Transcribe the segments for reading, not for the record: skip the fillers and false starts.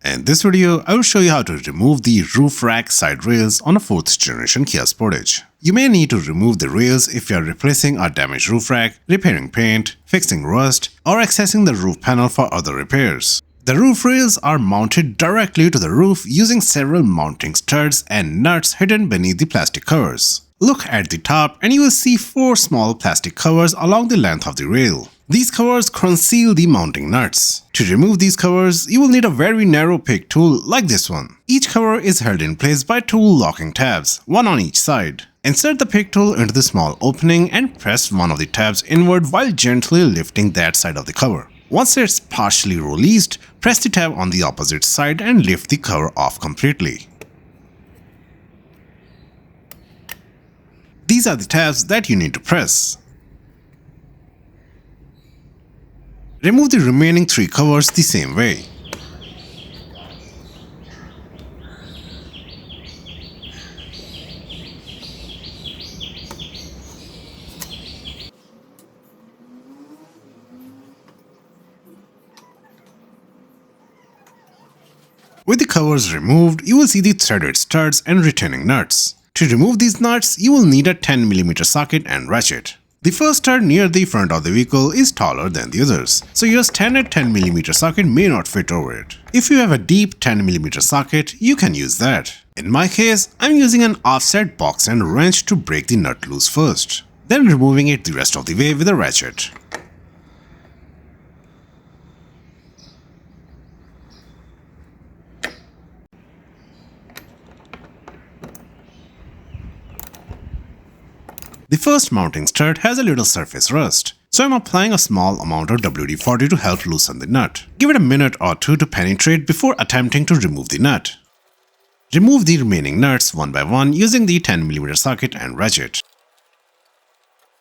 In this video, I will show you how to remove the roof rack side rails on a 4th generation Kia Sportage. You may need to remove the rails if you are replacing a damaged roof rack, repairing paint, fixing rust, or accessing the roof panel for other repairs. The roof rails are mounted directly to the roof using several mounting studs and nuts hidden beneath the plastic covers. Look at the top and you will see 4 small plastic covers along the length of the rail. These covers conceal the mounting nuts. To remove these covers, you will need a very narrow pick tool like this one. Each cover is held in place by 2 locking tabs, one on each side. Insert the pick tool into the small opening and press one of the tabs inward while gently lifting that side of the cover. Once it's partially released, press the tab on the opposite side and lift the cover off completely. These are the tabs that you need to press. Remove the remaining 3 covers the same way. With the covers removed, you will see the threaded studs and retaining nuts. To remove these nuts, you will need a 10mm socket and ratchet. The first stud near the front of the vehicle is taller than the others, so your standard 10mm socket may not fit over it. If you have a deep 10mm socket, you can use that. In my case, I'm using an offset box and wrench to break the nut loose first, then removing it the rest of the way with a ratchet. The first mounting stud has a little surface rust, so I'm applying a small amount of WD-40 to help loosen the nut. Give it a minute or 2 to penetrate before attempting to remove the nut. Remove the remaining nuts one by one using the 10mm socket and ratchet.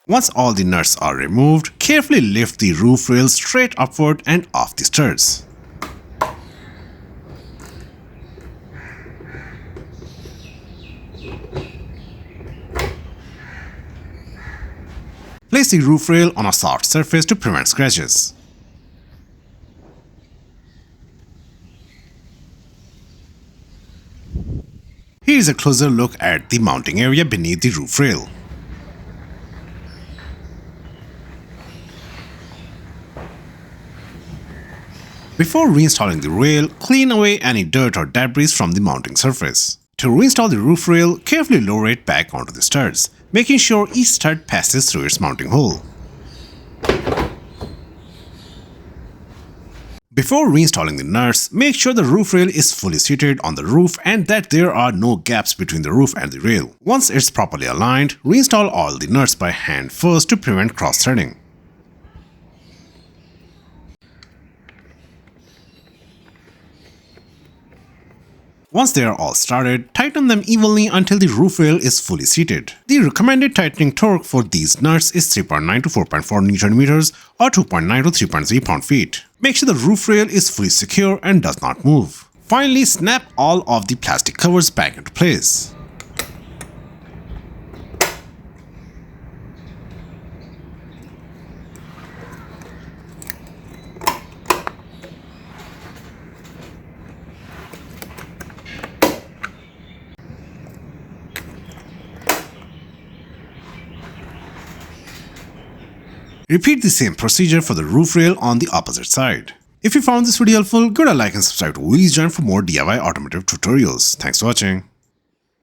Once all the nuts are removed, carefully lift the roof rail straight upward and off the studs. Place the roof rail on a soft surface to prevent scratches. Here is a closer look at the mounting area beneath the roof rail. Before reinstalling the rail, clean away any dirt or debris from the mounting surface. To reinstall the roof rail, carefully lower it back onto the studs, making sure each stud passes through its mounting hole. Before reinstalling the nuts, make sure the roof rail is fully seated on the roof and that there are no gaps between the roof and the rail. Once it's properly aligned, reinstall all the nuts by hand first to prevent cross-threading. Once they are all started, tighten them evenly until the roof rail is fully seated. The recommended tightening torque for these nuts is 3.9 to 4.4 Nm or 2.9 to 3.3 pound-feet. Make sure the roof rail is fully secure and does not move. Finally, snap all of the plastic covers back into place. Repeat the same procedure for the roof rail on the opposite side. If you found this video helpful, give it a like and subscribe to Willie's channel for more DIY automotive tutorials. Thanks for watching.